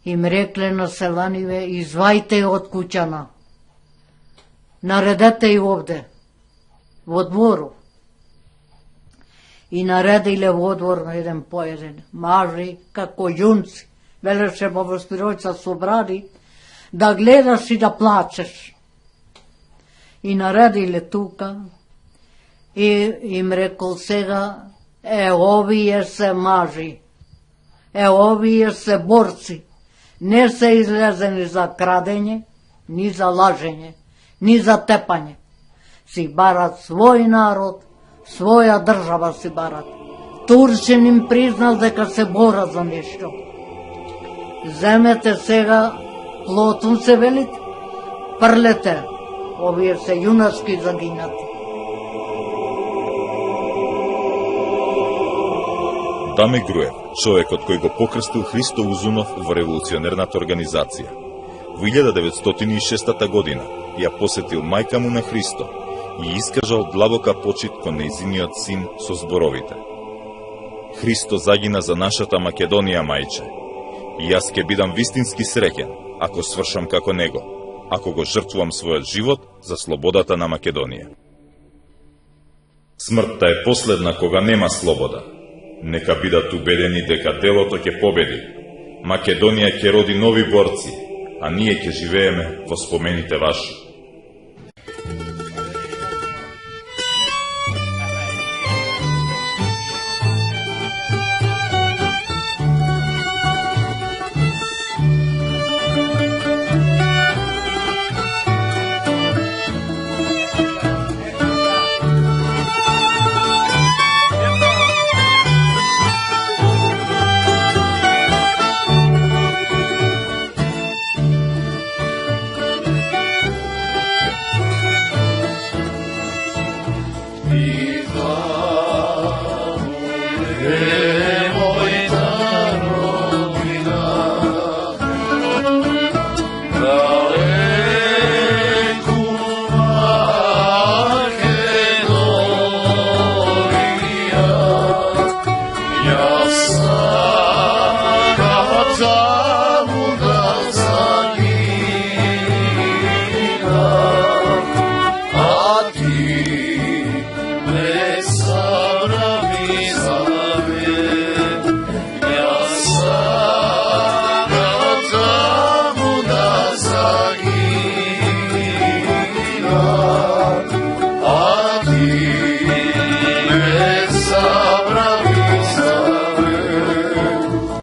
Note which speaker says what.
Speaker 1: Им рекле на селаниве, извајте ја од куќана. Наредете и овде, во двору. И наредиле во двор на еден по еден, мажи, како јунци, велеше Богоспировица собради, да гледаш и да плачеш. И наредиле тука, и им рекол сега, овие се мажи, овие се борци, не се излезени за крадење, ни за лажење, ни за тепање. Си барат свој народ, своја држава си барат. Турчин им признал дека се борат за нешто. Земете сега, плотун се велите, прлете, овие се јунашки загинати.
Speaker 2: Даме Груев, човекот кој го покрстил Христо Узунов во револуционерната организација. Во 1906 година ја посетил мајка му на Христо и искажал длабока почит кон нејзиниот син со зборовите: Христо загина за нашата Македонија, мајче. И јас ќе бидам вистински среќен ако свршам како него, ако го жртвувам својот живот за слободата на Македонија. Смртта е последна кога нема слобода. Нека бидат убедени дека делото ќе победи. Македонија ќе роди нови борци, а ние ќе живееме во спомените ваши.
Speaker 3: Za